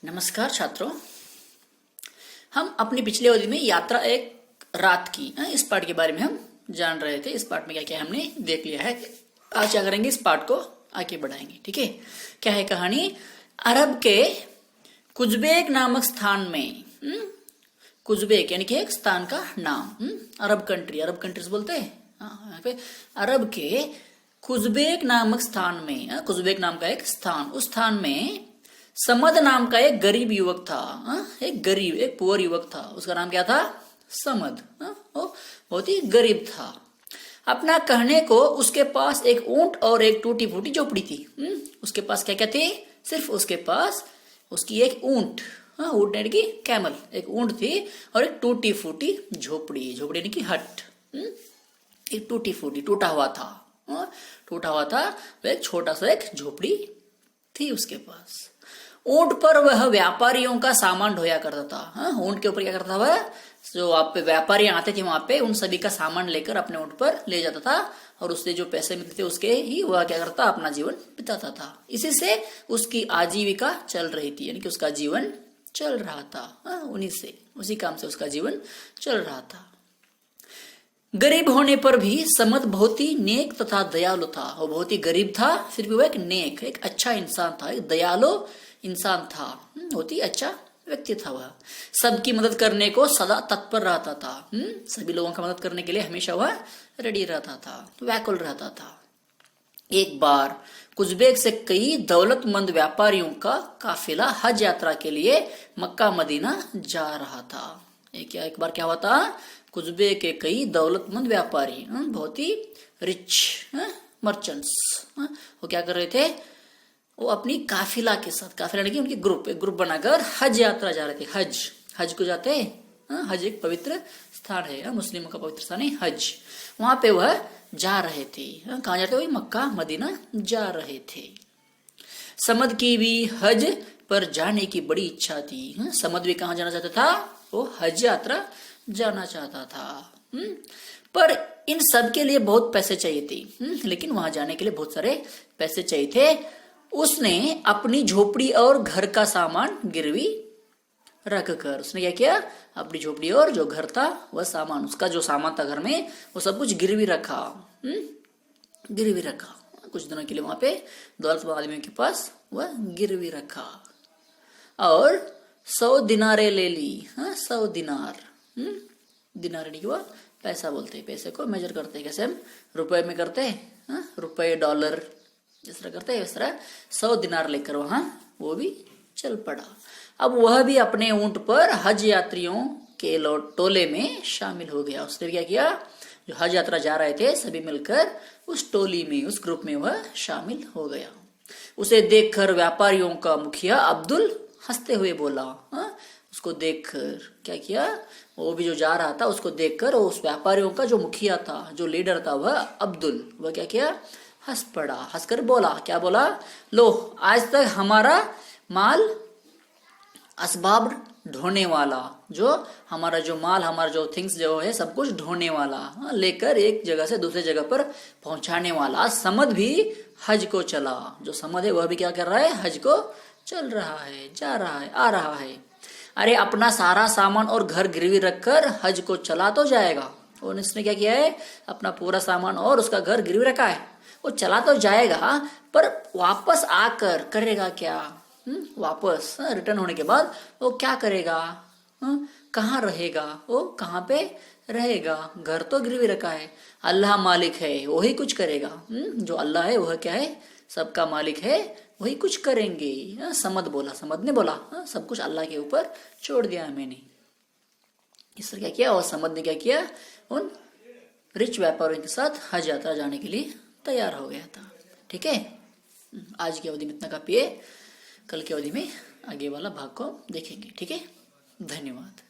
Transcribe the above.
नमस्कार छात्रों, हम अपनी पिछले अवधि में यात्रा एक रात की इस पाठ के बारे में हम जान रहे थे। इस पाठ में क्या क्या हमने देख लिया है। आज क्या करेंगे, इस पाठ को आगे बढ़ाएंगे। ठीक है, क्या है कहानी। अरब के कुजबेक नामक स्थान में, कुजबेक यानी कि एक स्थान का नाम, अरब कंट्रीज बोलते हैं। यहाँ पे अरब के कुजबेक नामक स्थान में, कुजबेक नाम का एक स्थान, उस स्थान में समद नाम का एक गरीब युवक था। एक पुअर युवक था। उसका नाम क्या था? समद। वो बहुत ही गरीब था। अपना कहने को उसके पास एक ऊंट और एक टूटी फूटी झोपड़ी थी। उसके पास क्या क्या थी? सिर्फ उसके पास उसकी एक ऊंट, ऊंट यानी कि कैमल, एक ऊंट थी और एक टूटी फूटी झोपड़ी यानी कि हट, एक टूटी फूटी टूटा हुआ था। एक छोटा सा एक झोपड़ी थी उसके पास। ऊंट पर वह व्यापारियों का सामान ढोया करता था। ऊंट के ऊपर क्या करता था वह? जो आप पे व्यापारी आते थे वहां पे, उन सभी का सामान लेकर अपने ऊंट पर ले जाता था और उससे जो पैसे मिलते थे उसके ही वह क्या करता, अपना जीवन बिताता था। इसी से उसकी आजीविका चल रही थी, यानी कि उसका जीवन चल रहा था। उसी काम से उसका जीवन चल रहा था। गरीब होने पर भी समद बहुत ही नेक तथा दयालु था। वो बहुत ही गरीब था, फिर भी वो एक नेक, एक अच्छा इंसान था, एक दयालु इंसान था। बहुत ही अच्छा व्यक्ति था वह। सबकी मदद करने को सदा तत्पर रहता था। सभी लोगों की मदद करने के लिए हमेशा वह रेडी रहता था, व्याकुल रहता था। एक बार कुजबेक से कई दौलतमंद व्यापारियों का काफिला हज यात्रा के लिए मक्का मदीना जा रहा था। एक बार क्या हुआ था? कुजबेक के कई दौलतमंद व्यापारी, बहुत ही रिच मर्चेंट्स, वो क्या कर रहे थे? वो अपनी काफिला के साथ, काफिला नहीं, उनकी एक ग्रुप बनाकर हज यात्रा जा रहे थे। हज को जाते हैं। हज एक पवित्र स्थान है, मुस्लिमों का पवित्र स्थान है हज। वहां पे वह जा रहे थे। कहाँ जाते? वही मक्का मदीना जा रहे थे। समद की भी हज पर जाने की बड़ी इच्छा थी। समद भी कहाँ जाना चाहता था? वो हज यात्रा जाना चाहता था। पर इन सब के लिए बहुत पैसे चाहिए थे। लेकिन वहां जाने के लिए बहुत सारे पैसे चाहिए थे। उसने अपनी झोपड़ी और घर का सामान गिरवी रखकर, उसने क्या किया? अपनी झोपड़ी और जो घर था वह सामान, उसका जो सामान था घर में, वो सब कुछ गिरवी रखा। कुछ दिनों के लिए वहां पे दौलतमंद आदमियों के पास वह गिरवी रखा और 100 दिनारे ले ली। 100 दिनार, दिनार यानी कि वह पैसा बोलते हैं। पैसे को मेजर करते हैं, कैसे हम रुपए में करते हैं, रुपए डॉलर जिस तरह करते हैं, इस तरह 100 दिनार लेकर वहां वो भी चल पड़ा। अब वह भी अपने ऊंट पर हज यात्रियों के टोले में शामिल हो गया। उसने क्या किया? जो हज यात्रा जा रहे थे सभी मिलकर उस टोली में, उस ग्रुप में वह शामिल हो गया। उसे देखकर व्यापारियों का मुखिया अब्दुल हंसते हुए बोला। उसको देखकर क्या किया? वो भी जो जा रहा था उसको देखकर उस व्यापारियों का जो मुखिया था, जो लीडर था, वह अब्दुल, वह क्या किया? हंस पड़ा। हंसकर बोला, क्या बोला? लो, आज तक हमारा माल असबाब ढोने वाला, जो हमारा जो माल, हमारा जो थिंग्स जो है सब कुछ ढोने वाला, लेकर एक जगह से दूसरे जगह पर पहुंचाने वाला समद भी हज को चला। जो समद है वह भी क्या कर रहा है? हज को चल रहा है, जा रहा है, आ रहा है। अरे अपना सारा सामान और घर गिरवी रखकर हज को चला तो जाएगा। और इसने क्या किया है? अपना पूरा सामान और उसका घर गिरवी रखा है। वो चला तो जाएगा, पर वापस आकर करेगा क्या? वापस रिटर्न होने के बाद वो क्या करेगा? कहाँ रहेगा? वो कहाँ पे रहेगा? घर तो गिरवी रखा है। अल्लाह मालिक है, वही कुछ करेगा। जो अल्लाह है वह क्या है? सबका मालिक है, वही कुछ करेंगे। समद ने बोला सब कुछ अल्लाह के ऊपर छोड़ दिया मैंने। इस तरह क्या किया? और समद ने क्या किया? उन रिच व्यापारियों के साथ हज यात्रा जाने के लिए तैयार हो गया था। ठीक है, आज की अवधि में इतना काफी है। कल की अवधि में आगे वाला भाग को देखेंगे। ठीक है, धन्यवाद।